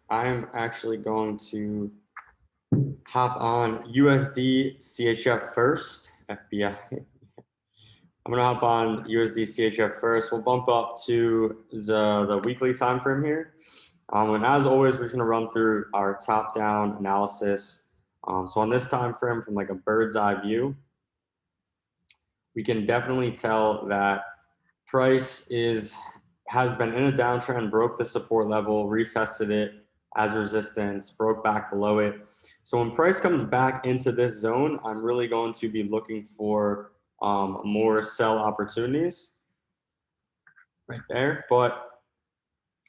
I'm actually going to hop on USD CHF first, FBI. I'm gonna hop on USD CHF first. We'll bump up to the weekly time frame here. And as always, we're just gonna run through our top-down analysis. So on this time frame, from like a bird's eye view, we can definitely tell that price has been in a downtrend, broke the support level, retested it as resistance, broke back below it. So when price comes back into this zone, I'm really going to be looking for more sell opportunities right there. But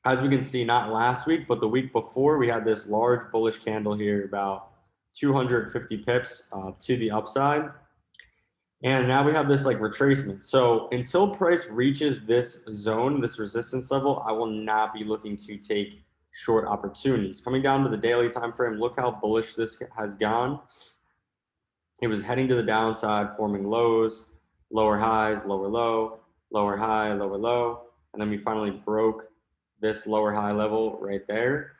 as we can see, not last week, but the week before, we had this large bullish candle here, about 250 pips to the upside. And now we have this like retracement. So until price reaches this zone, this resistance level, I will not be looking to take short opportunities. Coming down to the daily time frame, look how bullish this has gone. It was heading to the downside, forming lows, lower highs, lower low, lower high, lower low. And then we finally broke this lower high level right there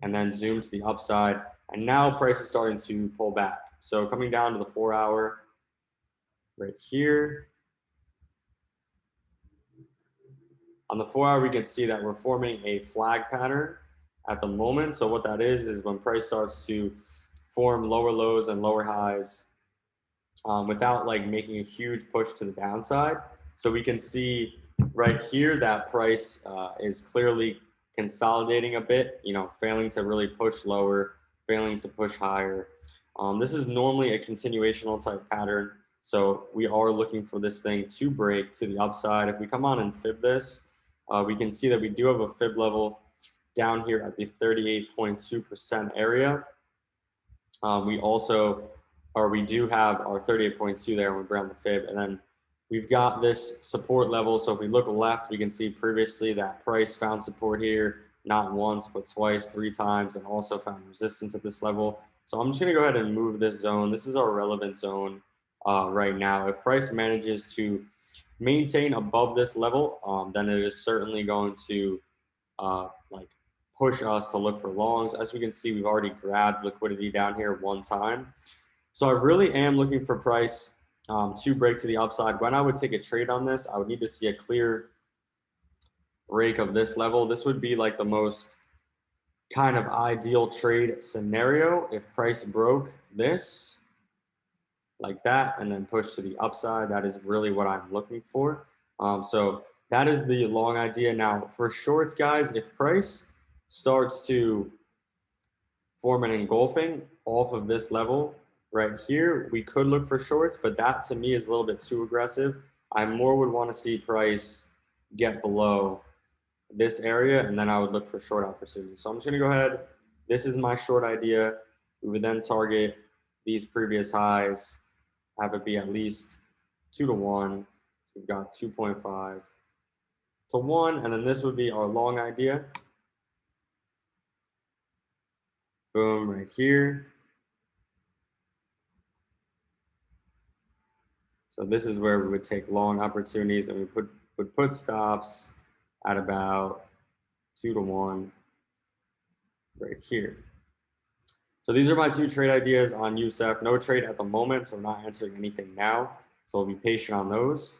and then zoomed to the upside. And now price is starting to pull back. So coming down to the 4 hour, right here. On the 4 hour, we can see that we're forming a flag pattern at the moment. So what that is when price starts to form lower lows and lower highs without like making a huge push to the downside. So we can see right here that price is clearly consolidating a bit, failing to really push lower, failing to push higher. This is normally a continuational type pattern. So we are looking for this thing to break to the upside. If we come on and fib this, we can see that we do have a fib level down here at the 38.2% area. We do have our 38.2 there when we bring on the fib, and then we've got this support level. So if we look left, we can see previously that price found support here, not once, but twice, 3 times, and also found resistance at this level. So I'm just gonna go ahead and move this zone. This is our relevant zone right now. If price manages to maintain above this level, then it is certainly going to like push us to look for longs. As we can see, we've already grabbed liquidity down here one time. So I really am looking for price to break to the upside. When I would take a trade on this, I would need to see a clear break of this level. This would be like the most kind of ideal trade scenario if price broke this like that and then push to the upside. That is really what I'm looking for. So that is the long idea. Now for shorts, guys, if price starts to form an engulfing off of this level right here, we could look for shorts, but that to me is a little bit too aggressive. I more would want to see price get below this area, and then I would look for short opportunities. So I'm just going to go ahead. This is my short idea. We would then target these previous highs, have it be at least 2 to 1. So we've got 2.5 to 1, and then this would be our long idea. Boom, right here. So this is where we would take long opportunities, and we would put stops at about 2 to 1 right here. So these are my 2 trade ideas on USF. No trade at the moment, so I'm not answering anything now. So I'll be patient on those.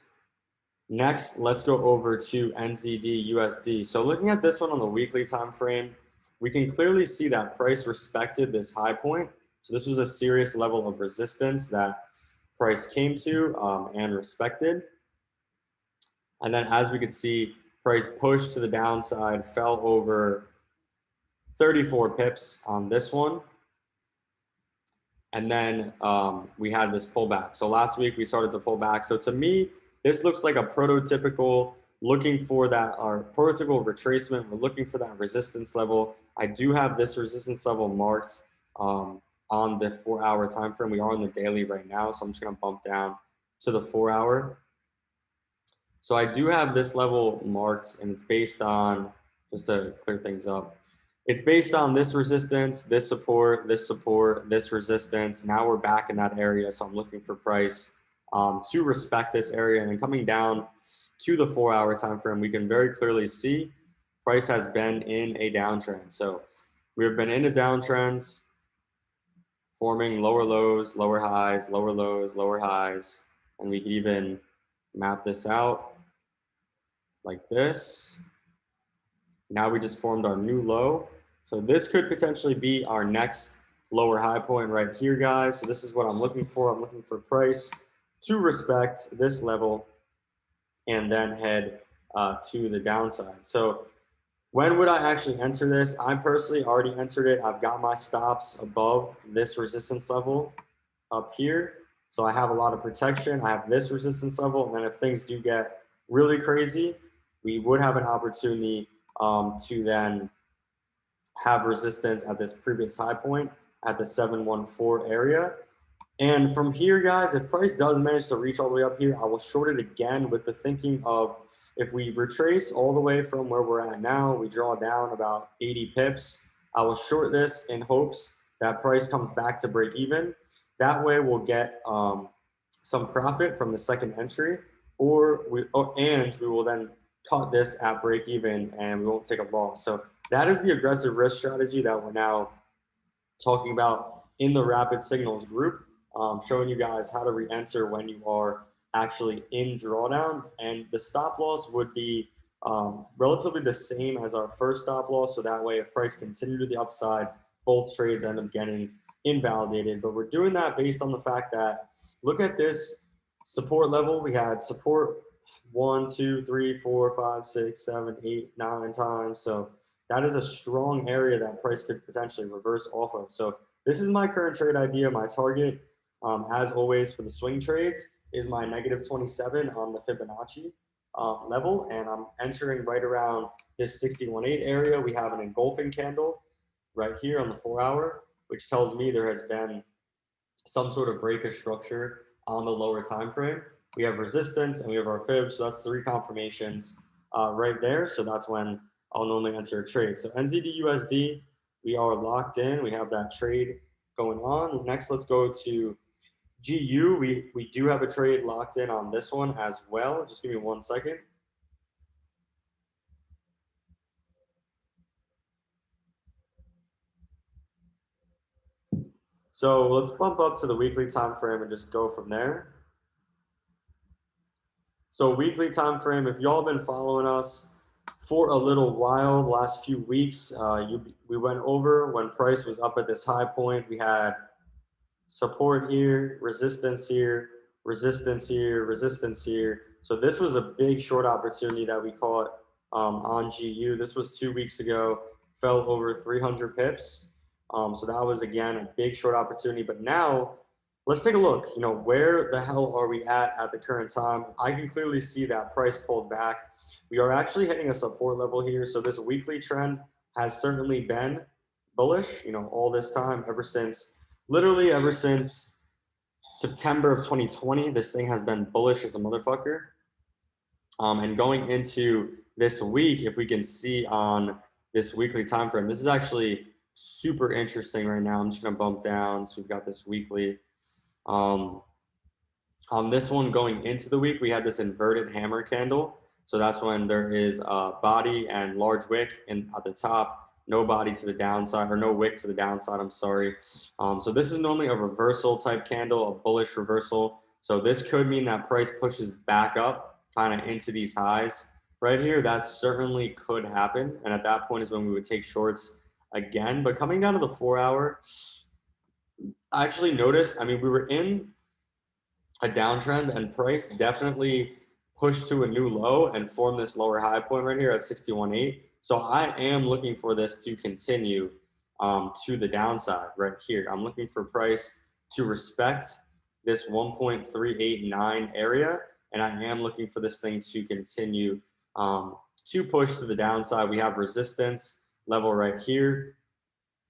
Next, let's go over to NZD USD. So looking at this one on the weekly time frame, we can clearly see that price respected this high point. So this was a serious level of resistance that price came to and respected. And then as we could see, price pushed to the downside, fell over 34 pips on this one. And then we had this pullback. So last week we started to pull back. So to me, this looks like a prototypical looking for that, our prototypical retracement. We're looking for that resistance level. I do have this resistance level marked on the 4 hour time frame. We are on the daily right now, so I'm just going to bump down to the 4 hour. So I do have this level marked, and it's based on, just to clear things up, it's based on this resistance, this support, this resistance. Now we're back in that area, so I'm looking for price to respect this area. And then coming down to the 4 hour time frame, we can very clearly see price has been in a downtrend. So We've been in a downtrend, forming lower lows, lower highs, lower lows, lower highs. And we can even map this out like this. Now we just formed our new low. So this could potentially be our next lower high point right here, guys. So this is what I'm looking for. I'm looking for price to respect this level and then head to the downside. So when would I actually enter this? I personally already entered it. I've got my stops above this resistance level up here. So I have a lot of protection. I have this resistance level. And then if things do get really crazy, we would have an opportunity to then have resistance at this previous high point at the 714 area. And from here, guys, if price does manage to reach all the way up here, I will short it again with the thinking of if we retrace all the way from where we're at now, we draw down about 80 pips. I will short this in hopes that price comes back to break even. That way we'll get some profit from the second entry, and we will then cut this at break even and we won't take a loss. So that is the aggressive risk strategy that we're now talking about in the rapid signals group, showing you guys how to re-enter when you are actually in drawdown. And the stop loss would be relatively the same as our first stop loss. So that way, if price continued to the upside, both trades end up getting invalidated. But we're doing that based on the fact that, look at this support level. We had support 1, 2, 3, 4, 5, 6, 7, 8, 9 times. So that is a strong area that price could potentially reverse off of. So this is my current trade idea. My target, as always, for the swing trades is my -27 on the Fibonacci level. And I'm entering right around this 61.8 area. We have an engulfing candle right here on the 4-hour, which tells me there has been some sort of break of structure on the lower time frame. We have resistance and we have our fib. So that's 3 confirmations right there. So that's when I'll normally enter a trade. So NZD USD, we are locked in. We have that trade going on. Next, let's go to GU. We do have a trade locked in on this one as well. Just give me 1 second. So let's bump up to the weekly time frame and just go from there. So weekly time frame, if y'all been following us for a little while, the last few weeks, we went over when price was up at this high point. We had support here, resistance here, resistance here, resistance here. So this was a big short opportunity that we caught on GU. This was 2 weeks ago, fell over 300 pips. So that was, again, a big short opportunity. But now let's take a look. You know, where the hell are we at the current time? I can clearly see that price pulled back. We are actually hitting a support level here. So this weekly trend has certainly been bullish, you know, all this time, literally ever since September of 2020, this thing has been bullish as a motherfucker. And going into this week, if we can see on this weekly time frame, this is actually super interesting right now. I'm just going to bump down. So we've got this weekly. On this one going into the week, we had this inverted hammer candle. So that's when there is a body and large wick at the top. No body to the downside, or no wick to the downside, I'm sorry. So this is normally a reversal type candle, a bullish reversal. So this could mean that price pushes back up kind of into these highs right here. That certainly could happen. And at that point is when we would take shorts again. But coming down to the 4-hour, I actually noticed, I mean, we were in a downtrend and price definitely pushed to a new low and formed this lower high point right here at 61.8. So I am looking for this to continue to the downside right here. I'm looking for price to respect this 1.389 area, and I am looking for this thing to continue to push to the downside. We have resistance level right here,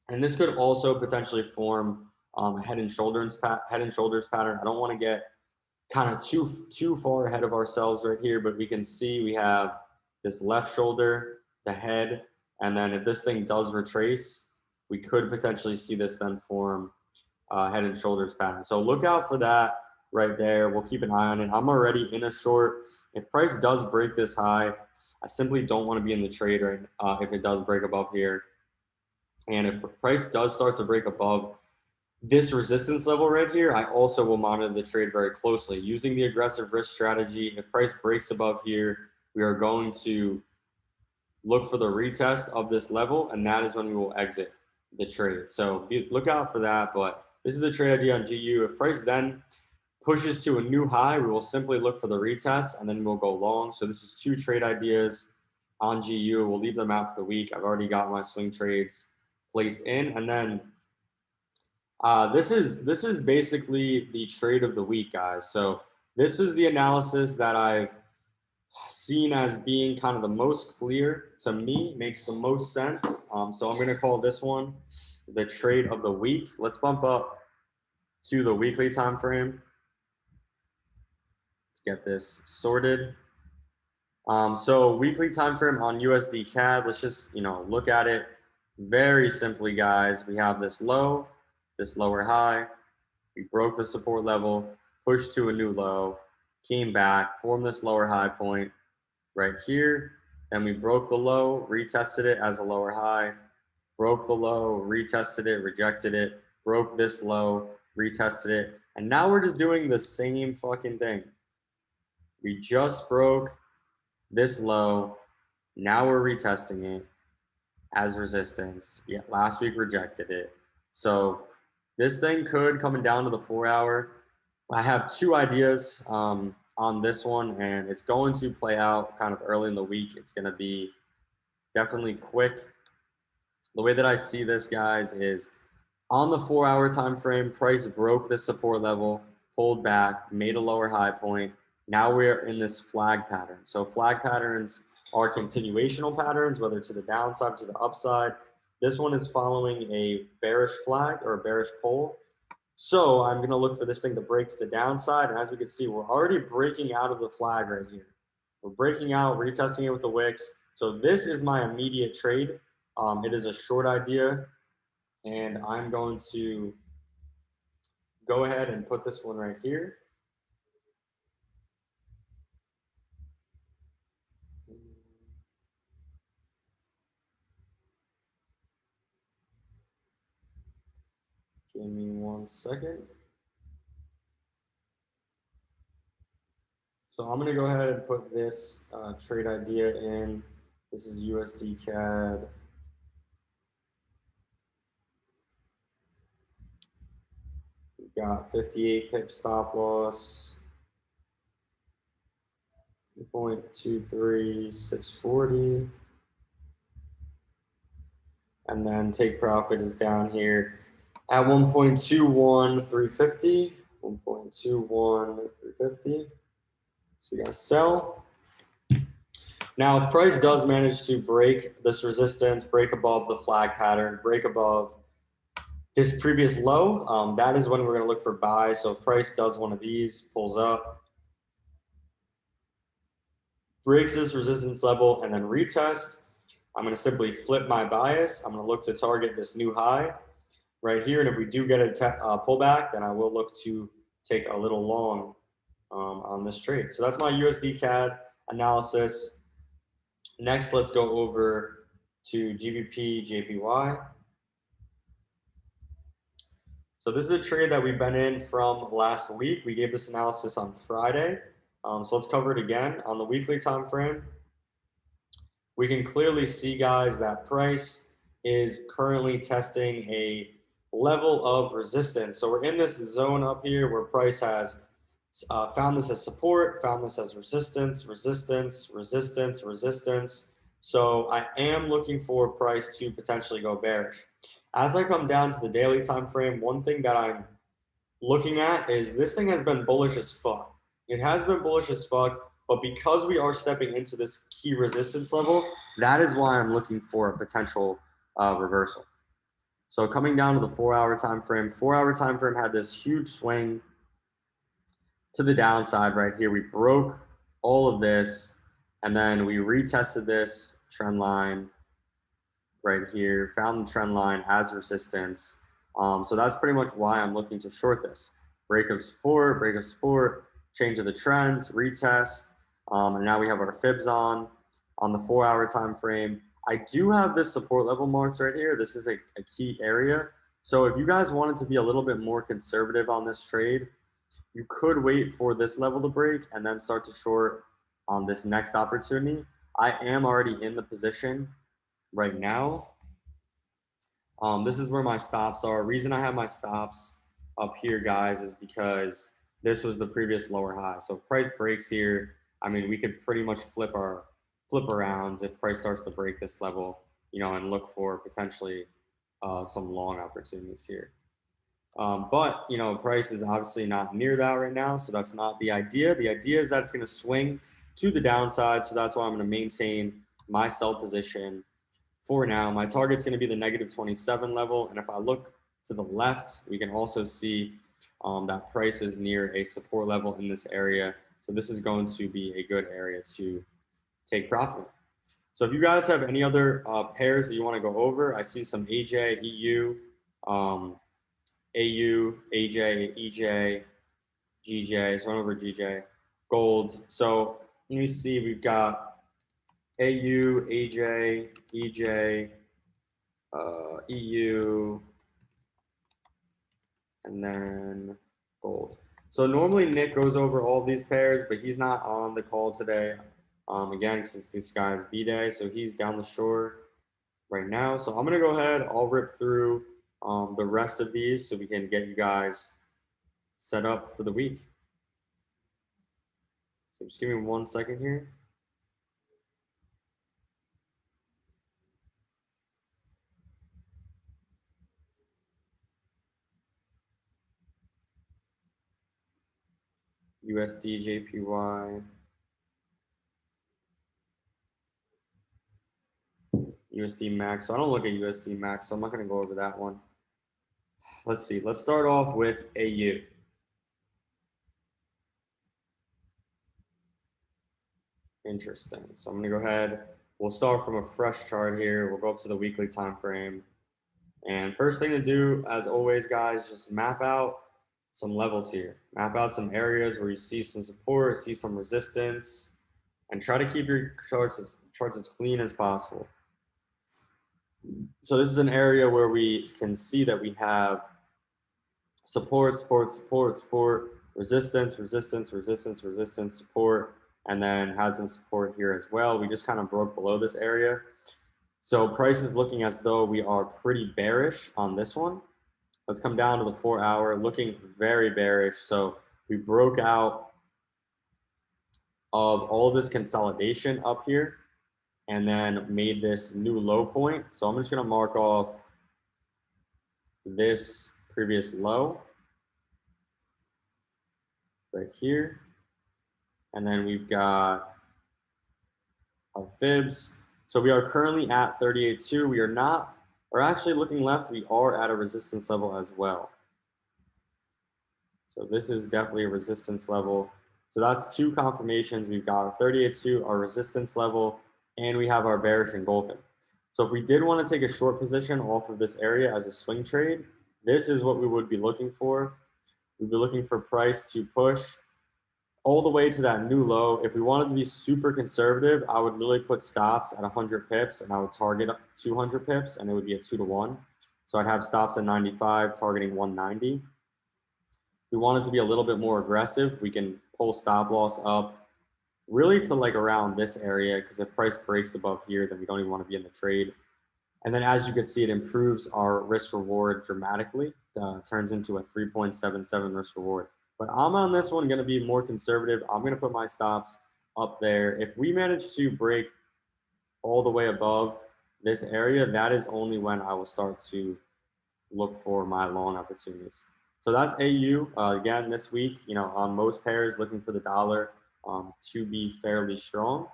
and this could also potentially form a head and shoulders pattern. I don't want to get kind of too far ahead of ourselves right here, but we can see we have this left shoulder, the head, and then if this thing does retrace, we could potentially see this then form head and shoulders pattern. So look out for that right there. We'll keep an eye on it. I'm already in a short. If price does break this high, I simply don't want to be in the trade right if it does break above here. And if the price does start to break above this resistance level right here, I also will monitor the trade very closely using the aggressive risk strategy. If price breaks above here, we are going to look for the retest of this level, and that is when we will exit the trade. So look out for that. But this is the trade idea on GU. If price then pushes to a new high, we will simply look for the retest and then we'll go long. So this is 2 trade ideas on GU. We'll leave them out for the week. I've already got my swing trades placed in. And then this is basically the trade of the week, guys. So this is the analysis that I've seen as being kind of the most clear to me, makes the most sense. So I'm going to call this one the trade of the week. Let's bump up to the weekly time frame. Let's get this sorted. So weekly time frame on USD Cad. Let's just look at it very simply, guys. We have this low, this lower high. We broke the support level, pushed to a new low, came back, formed this lower high point right here. Then we broke the low, retested it as a lower high, broke the low, retested it, rejected it, broke this low, retested it. And now we're just doing the same fucking thing. We just broke this low. Now we're retesting it as resistance. Yeah, last week rejected it. So this thing could, coming down to the 4-hour. I have 2 ideas on this one, and it's going to play out kind of early in the week. It's going to be definitely quick. The way that I see this, guys, is on the 4-hour time frame, price broke the support level, pulled back, made a lower high point. Now we're in this flag pattern. So flag patterns are continuational patterns, whether to the downside or to the upside. This one is following a bearish flag or a bearish pole. So I'm going to look for this thing to break to the downside. And as we can see, we're already breaking out of the flag right here. We're breaking out, retesting it with the wicks. So this is my immediate trade. It is a short idea. And I'm going to go ahead and put this one right here. Give me 1 second. So I'm going to go ahead and put this trade idea in. This is USD Cad. We've got 58 pip stop loss. 0.23640. And then take profit is down here at 1.21350. 1.21350. So we got to sell. Now, if price does manage to break this resistance, break above the flag pattern, break above this previous low, that is when we're going to look for buy. So if price does one of these, pulls up, breaks this resistance level, and then retest, I'm going to simply flip my bias. I'm going to look to target this new high right here. And if we do get a pullback, then I will look to take a little long on this trade. So that's my USD Cad analysis. Next, let's go over to Gbp Jpy. So this is a trade that we've been in from last week. We gave this analysis on Friday. So let's cover it again. On the weekly time frame, we can clearly see, guys, that price is currently testing a level of resistance. So we're in this zone up here where price has found this as support, found this as resistance, resistance, resistance, resistance. So I am looking for price to potentially go bearish. As I come down to the daily time frame, one thing that I'm looking at is this thing has been bullish as fuck. It has been bullish as fuck, but because we are stepping into this key resistance level, that is why I'm looking for a potential reversal. So coming down to the 4-hour time frame, 4-hour time frame had this huge swing to the downside right here. We broke all of this, and then we retested this trend line right here, found the trend line as resistance. So that's pretty much why I'm looking to short this. Break of support, change of the trend, retest, and now we have our fibs on the 4-hour time frame. I do have this support level marked right here. This is a key area. So if you guys wanted to be a little bit more conservative on this trade, you could wait for this level to break and then start to short on this next opportunity. I am already in the position right now. This is where my stops are. Reason I have my stops up here, guys, is because this was the previous lower high. So if price breaks here, I mean, we could pretty much flip around if price starts to break this level, you know, and look for potentially some long opportunities here. But, you know, price is obviously not near that right now, so that's not the idea. The idea is that it's going to swing to the downside, so that's why I'm going to maintain my sell position for now. My target's going to be the -27 level, and if I look to the left, we can also see that price is near a support level in this area, so this is going to be a good area to take profit. So if you guys have any other pairs that you want to go over, I see some AJ, EU, AU, AJ, EJ, GJ, so run over GJ, gold. So let me see, we've got AU, AJ, EJ, EU, and then gold. So normally Nick goes over all these pairs, but he's not on the call today. Again, because this guy's B-Day, so he's down the shore right now. So I'm going to go ahead, I'll rip through the rest of these so we can get you guys set up for the week. So just give me 1 second here. USD JPY, USD Max. So I don't look at USD Max, so I'm not going to go over that one. Let's see. Let's start off with AU. Interesting. So I'm going to go ahead. We'll start from a fresh chart here. We'll go up to the weekly time frame. And first thing to do, as always, guys, just map out some levels here. Map out some areas where you see some support, see some resistance, and try to keep your charts as clean as possible. So this is an area where we can see that we have support, support, support, support, resistance, resistance, resistance, resistance, support, and then has some support here as well. We just kind of broke below this area. So price is looking as though we are pretty bearish on this one. Let's come down to the 4 hour, looking very bearish. So we broke out of all this consolidation up here and then made this new low point. So I'm just going to mark off this previous low right here. And then we've got our fibs. So we are currently at 38.2. We are not, or actually looking left, we are at a resistance level as well. So this is definitely a resistance level. So that's two confirmations. We've got 38.2, our resistance level, and we have our bearish engulfing. So if we did want to take a short position off of this area as a swing trade, this is what we would be looking for. We'd be looking for price to push all the way to that new low. If we wanted to be super conservative, I would really put stops at 100 pips and I would target 200 pips and it would be a 2-to-1. So I'd have stops at 95, targeting 190. If we wanted to be a little bit more aggressive, we can pull stop loss up really to like around this area, because if price breaks above here, then we don't even want to be in the trade. And then as you can see, it improves our risk reward dramatically. Turns into a 3.77 risk reward. But I'm on this one going to be more conservative. I'm going to put my stops up there. If we manage to break all the way above this area, that is only when I will start to look for my long opportunities. So that's AU. Again, this week, you know, on most pairs, looking for the dollar to be fairly strong.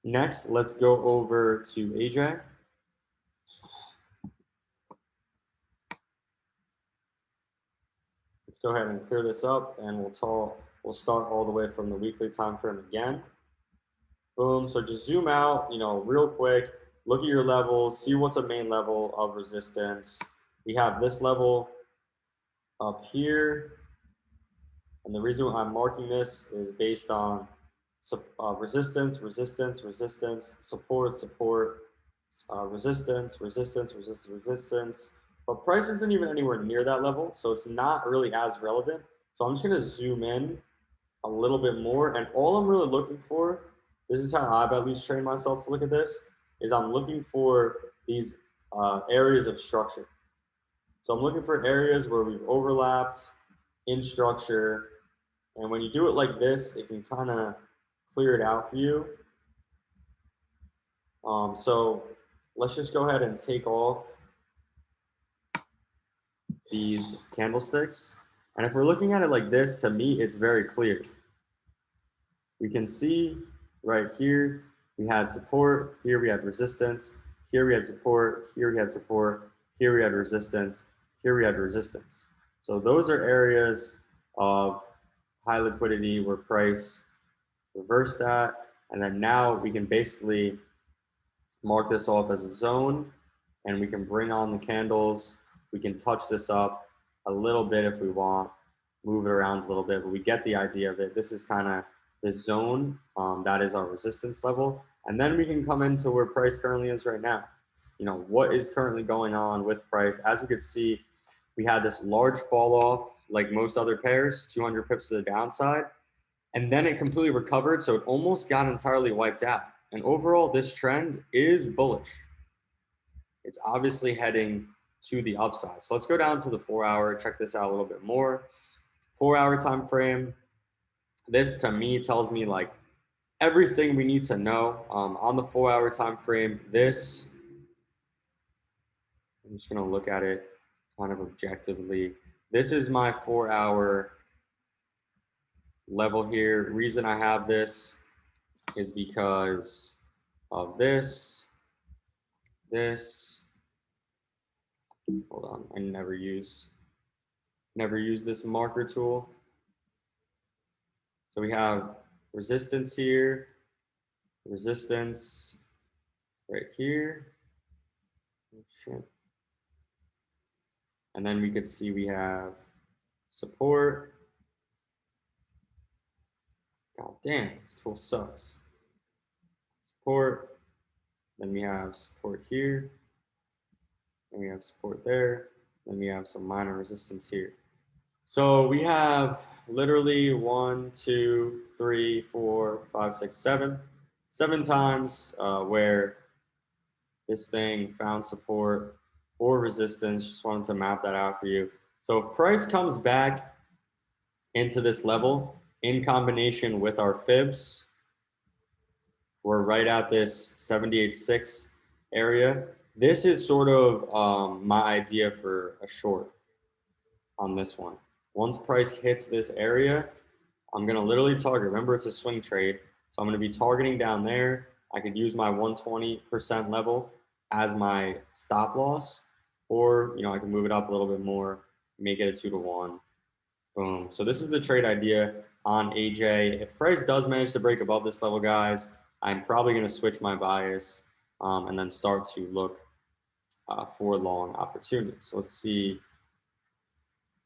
Next, let's go over to AJ. Let's go ahead and clear this up, and we'll start all the way from the weekly time frame again. Boom. So just zoom out, you know, real quick. Look at your levels. See what's a main level of resistance. We have this level up here, and the reason I'm marking this is based on resistance, resistance, resistance, support, support, resistance, resistance, resistance, resistance. But price isn't even anywhere near that level, so it's not really as relevant. So I'm just going to zoom in a little bit more, and all I'm really looking for, this is how I've at least trained myself to look at this, is I'm looking for these areas of structure. So I'm looking for areas where we've overlapped in structure, and when you do it like this, it can kind of clear it out for you. So let's just go ahead and take off these candlesticks. And if we're looking at it like this, to me, it's very clear. We can see right here, we had support, here we had resistance, here we had support, here we had support, here we had resistance, here we had resistance. So those are areas of high liquidity where price reversed that. And then now we can basically mark this off as a zone, and we can bring on the candles. We can touch this up a little bit if we want, move it around a little bit, but we get the idea of it. This is kind of the zone, that is our resistance level. And then we can come into where price currently is right now. You know, what is currently going on with price? As you can see, we had this large fall off like most other pairs, 200 pips to the downside. And then it completely recovered, so it almost got entirely wiped out. And overall, this trend is bullish. It's obviously heading to the upside. So let's go down to the 4 hour, check this out a little bit more. 4 hour time frame. This to me tells me like everything we need to know on the 4 hour time frame. This, I'm just going to look at it kind of objectively. This is my 4 hour level here. Reason I have this is because of this. Hold on, I never use this marker tool. So we have resistance here, resistance right here. And then we could see we have support. God damn, this tool sucks. Support. Then we have support here. Then we have support there. Then we have some minor resistance here. So we have literally 1, 2, 3, 4, 5, 6, 7. 7 times where this thing found support or resistance. Just wanted to map that out for you. So if price comes back into this level in combination with our fibs, we're right at this 78.6 area. This is sort of my idea for a short on this one. Once price hits this area, I'm going to literally target. Remember, it's a swing trade. So I'm going to be targeting down there. I could use my 120% level as my stop loss, or, you know, I can move it up a little bit more, make it a 2-to-1. Boom. So this is the trade idea on AJ. If price does manage to break above this level, guys, I'm probably going to switch my bias and then start to look for long opportunities. So let's see.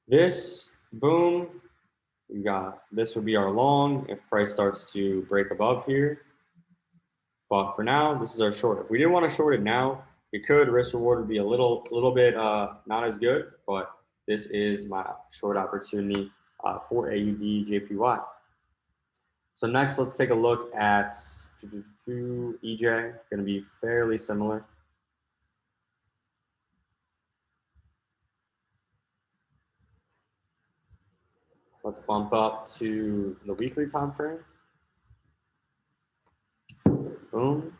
This, boom. We got, this would be our long if price starts to break above here. But for now, this is our short. If we didn't want to short it now, we could. Risk reward would be a little bit not as good, but this is my short opportunity for AUD JPY. So next, let's take a look at EJ. Going to be fairly similar. Let's bump up to the weekly time frame. Boom.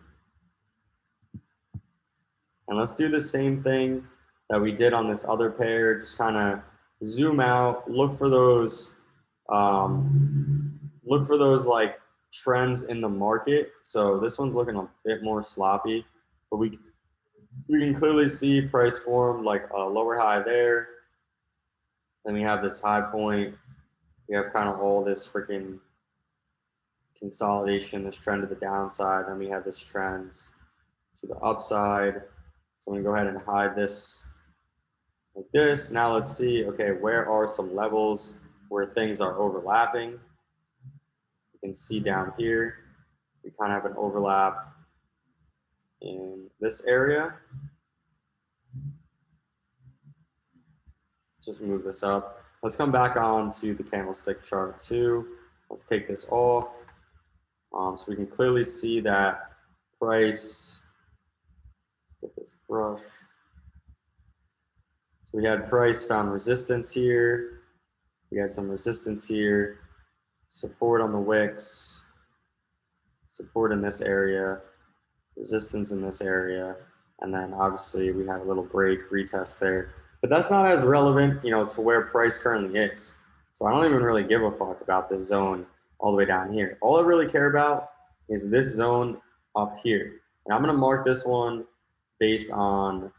And let's do the same thing that we did on this other pair. Just kind of zoom out, look for those like trends in the market. So this one's looking a bit more sloppy, but we can clearly see price form like a lower high there. Then we have this high point. We have kind of all this freaking consolidation, this trend to the downside. Then we have this trend to the upside. So I'm gonna go ahead and hide this like this. Now let's see, okay, where are some levels where things are overlapping? We can see down here, we kind of have an overlap in this area. Just move this up. Let's come back on to the candlestick chart too. Let's take this off. So we can clearly see that price, get this brush. So we had price found resistance here. We had some resistance here, support on the wicks, support in this area, resistance in this area, and then obviously we had a little break retest there. But that's not as relevant, to where price currently is. So I don't even really give a fuck about this zone all the way down here. All I really care about is this zone up here. And I'm going to mark this one based on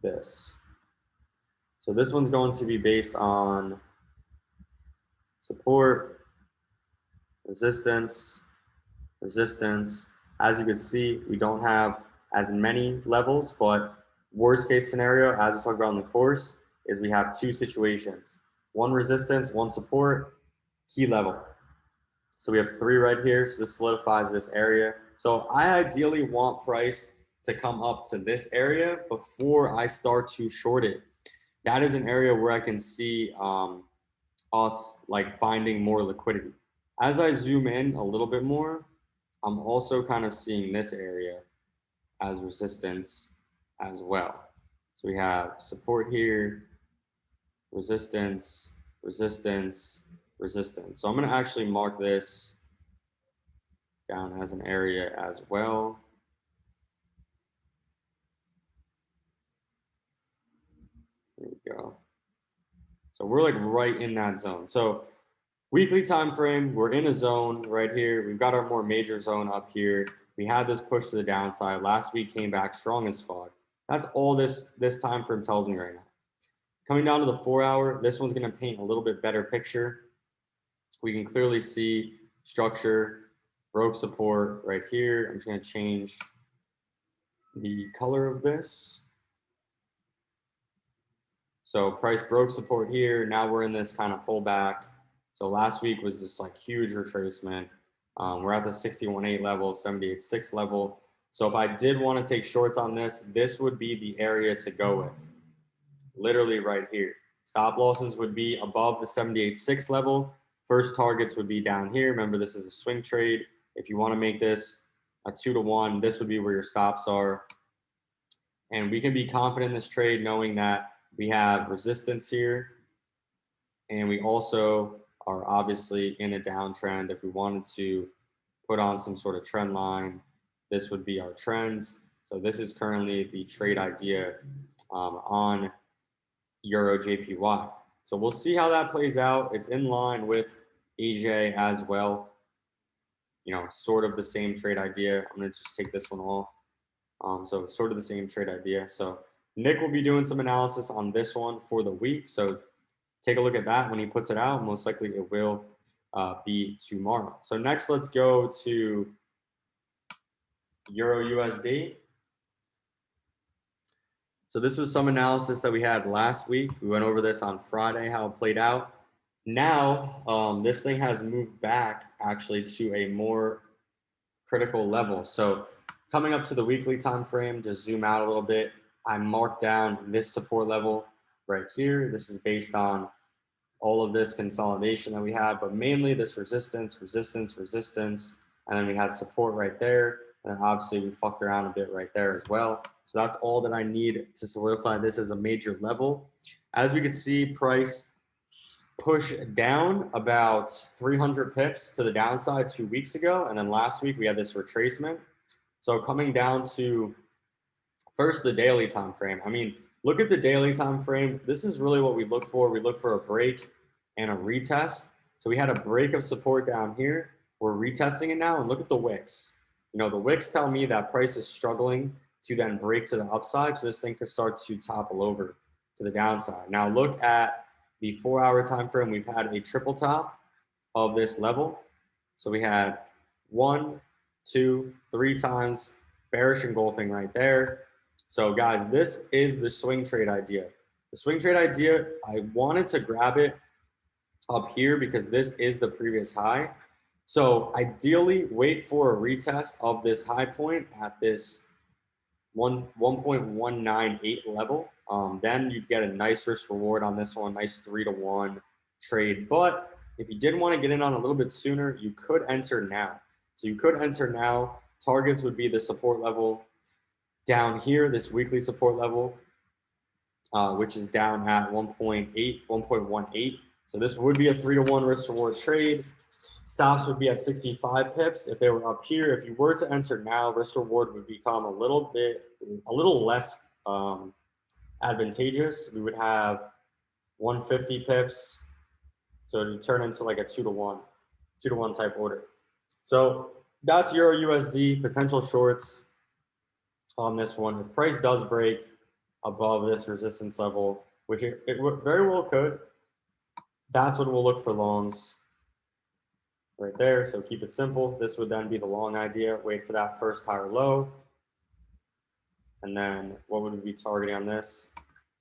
this. So this one's going to be based on support, resistance, resistance. As you can see, we don't have as many levels, but worst case scenario, as we talked about in the course, is we have two situations. One resistance, one support, key level. So we have 3 right here, so this solidifies this area. So I ideally want price to come up to this area before I start to short it. That is an area where I can see us like finding more liquidity. As I zoom in a little bit more, I'm also kind of seeing this area as resistance as well. So we have support here, resistance, resistance, resistance. So I'm going to actually mark this down as an area as well. There we go. So we're like right in that zone. So weekly time frame, we're in a zone right here. We've got our more major zone up here. We had this push to the downside. Last week came back strong as fuck. That's all this time frame tells me right now. Coming down to the 4-hour, this one's going to paint a little bit better picture. We can clearly see structure, broke support right here. I'm just going to change the color of this. So price broke support here. Now we're in this kind of pullback. So last week was this like huge retracement. We're at the 61.8 level, 78.6 level. So if I did want to take shorts on this, this would be the area to go with. Literally right here. Stop losses would be above the 78.6 level. First targets would be down here. Remember, this is a swing trade. If you want to make this a 2-to-1, this would be where your stops are. And we can be confident in this trade knowing that we have resistance here. And we also are obviously in a downtrend. If we wanted to put on some sort of trend line, this would be our trends. So this is currently the trade idea on Euro JPY. So we'll see how that plays out. It's in line with AJ as well. Sort of the same trade idea. I'm going to just take this one off. So it's sort of the same trade idea. So Nick will be doing some analysis on this one for the week. So take a look at that when he puts it out. Most likely it will be tomorrow. So next, let's go to Euro USD. So this was some analysis that we had last week. We went over this on Friday, how it played out. Now, this thing has moved back actually to a more critical level. So coming up to the weekly time frame, just zoom out a little bit. I marked down this support level right here. This is based on all of this consolidation that we have, but mainly this resistance, resistance, resistance, and then we had support right there. And then obviously we fucked around a bit right there as well. So that's all that I need to solidify this as a major level. As we can see, price push down about 300 pips to the downside 2 weeks ago. And then last week we had this retracement. So coming down to first the daily time frame. I mean, look at the daily time frame. This is really what we look for. We look for a break and a retest. So we had a break of support down here. We're retesting it now, and look at the wicks. The wicks tell me that price is struggling to then break to the upside. So this thing could start to topple over to the downside. Now look at the 4-hour time frame. We've had a triple top of this level. So we had 1, 2, 3 times bearish engulfing right there. So guys, this is the swing trade idea. The swing trade idea, I wanted to grab it up here because this is the previous high. So ideally, wait for a retest of this high point at this 1.198 level. Then you get a nice risk reward on this one, nice 3-to-1 trade. But if you did want to get in on a little bit sooner, you could enter now. So you could enter now. Targets would be the support level down here, this weekly support level, which is down at 1.18. So this would be a 3-to-1 risk reward trade. Stops would be at 65 pips. If they were up here, if you were to enter now, risk reward would become a little less advantageous. We would have 150 pips. So it would turn into like a 2-to-1 type order. So that's Euro USD, potential shorts on this one. If price does break above this resistance level, which it very well could, that's when we'll look for longs right there. So keep it simple. This would then be the long idea. Wait for that first higher low. And then what would we be targeting on this?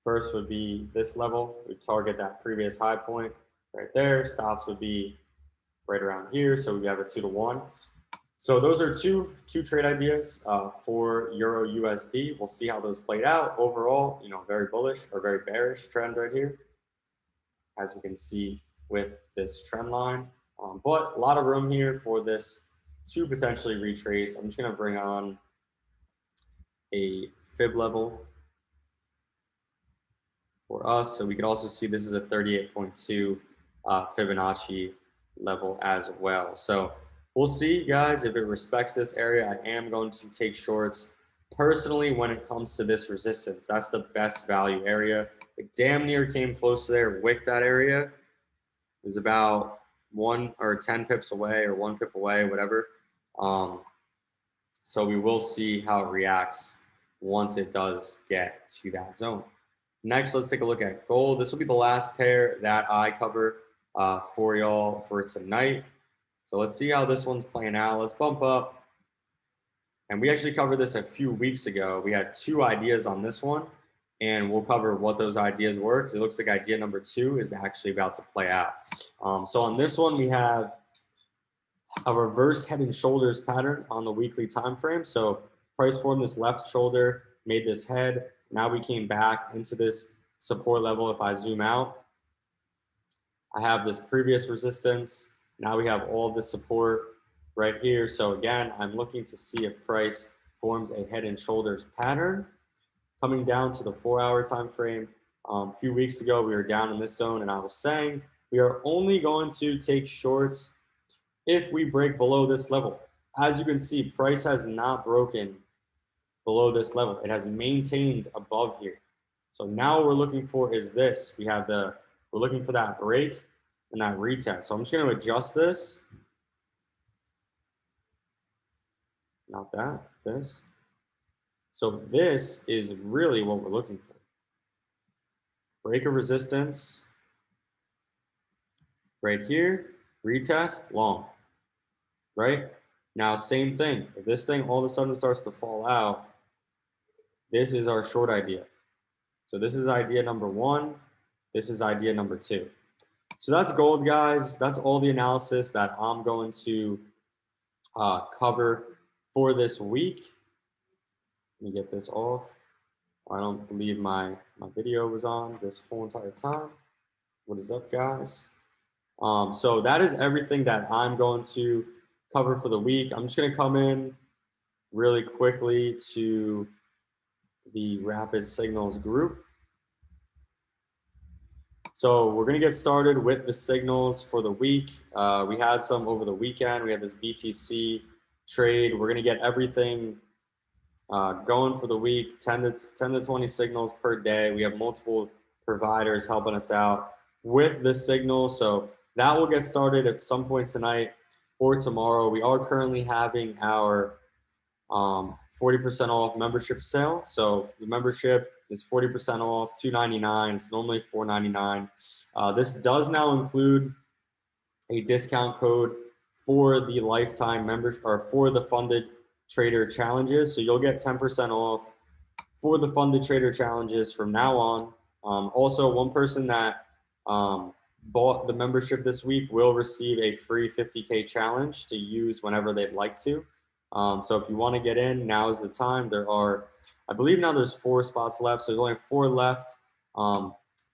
First would be this level. We target that previous high point right there. Stops would be right around here. So we have a 2-to-1. So those are two trade ideas for Euro USD. We'll see how those played out. Overall, very bullish or very bearish trend right here, as we can see with this trend line. But a lot of room here for this to potentially retrace. I'm just going to bring on a fib level for us. So we could also see this is a 38.2 Fibonacci level as well. So we'll see, guys, if it respects this area. I am going to take shorts personally when it comes to this resistance. That's the best value area. It damn near came close to there with that area. It was about 1 or 10 pips away or 1 pip away, whatever. So we will see how it reacts once it does get to that zone. Next, let's take a look at gold. This will be the last pair that I cover for y'all for tonight. So let's see how this one's playing out. Let's bump up. And we actually covered this a few weeks ago. We had 2 ideas on this one, and we'll cover what those ideas were, because it looks like idea number 2 is actually about to play out. So on this one, we have a reverse head and shoulders pattern on the weekly time frame. So price formed this left shoulder, made this head. Now we came back into this support level. If I zoom out, I have this previous resistance. Now we have all this support right here. So again, I'm looking to see if price forms a head and shoulders pattern coming down to the 4-hour time frame. A few weeks ago, we were down in this zone, and I was saying we are only going to take shorts if we break below this level. As you can see, price has not broken below this level. It has maintained above here. So now what we're looking for is this. We're looking for that break and that retest. So I'm just going to adjust this. Not that, this. So this is really what we're looking for. Break of resistance right here, retest, long, right? Now, same thing. If this thing all of a sudden starts to fall out, this is our short idea. So this is idea number 1. This is idea number 2. So that's gold, guys. That's all the analysis that I'm going to cover for this week. Let me get this off. I don't believe my video was on this whole entire time. What is up, guys? So that is everything that I'm going to cover for the week. I'm just going to come in really quickly to the Rapid Signals group. So we're going to get started with the signals for the week. We had some over the weekend. We had this BTC trade. We're going to get everything going for the week, 10 to 20 signals per day. We have multiple providers helping us out with the signal. So that will get started at some point tonight or tomorrow. We are currently having our 40% off membership sale. So the membership is 40% off, $299. It's normally $499. This does now include a discount code for the lifetime members or for the funded trader challenges. So you'll get 10% off for the funded trader challenges from now on. Also, one person that bought the membership this week will receive a free 50K challenge to use whenever they'd like to. So if you want to get in, now is the time. There are, I believe now there's 4 spots left. So there's only 4 left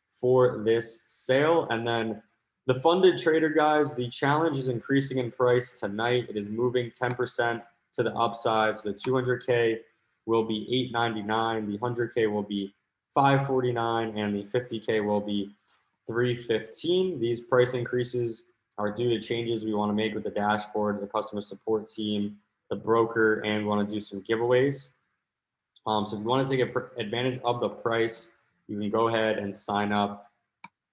for this sale. And then the funded trader guys, the challenge is increasing in price tonight. It is moving 10% to the upside. So the 200K will be $8.99. The 100K will be $5.49, and the 50K will be $3.15. These price increases are due to changes we want to make with the dashboard, the customer support team, the broker, and we want to do some giveaways. So if you want to take advantage of the price, you can go ahead and sign up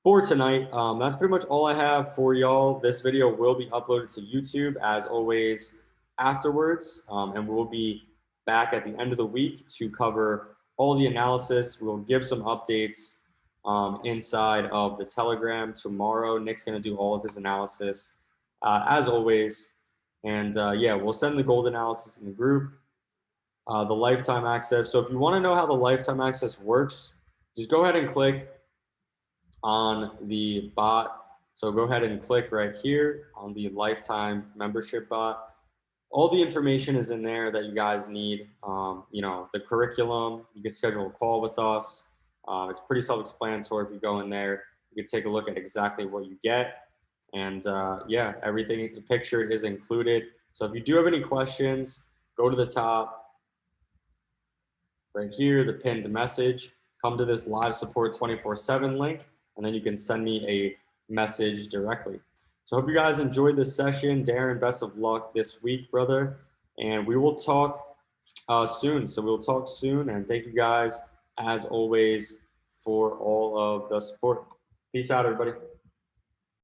for tonight. That's pretty much all I have for y'all. This video will be uploaded to YouTube as always afterwards, and we'll be back at the end of the week to cover all the analysis. We'll give some updates inside of the Telegram tomorrow. Nick's going to do all of his analysis as always. And yeah, we'll send the gold analysis in the group, the lifetime access. So if you want to know how the lifetime access works, just go ahead and click on the bot. So go ahead and click right here on the lifetime membership bot. All the information is in there that you guys need. You know, the curriculum, you can schedule a call with us. It's pretty self-explanatory. If you go in there, you can take a look at exactly what you get. And yeah, everything pictured is included. So if you do have any questions, go to the top right here, the pinned message, come to this live support 24/7 link, and then you can send me a message directly. So I hope you guys enjoyed this session. Darren, best of luck this week, brother. And we will talk soon. So we'll talk soon. And thank you guys, as always, for all of the support. Peace out, everybody.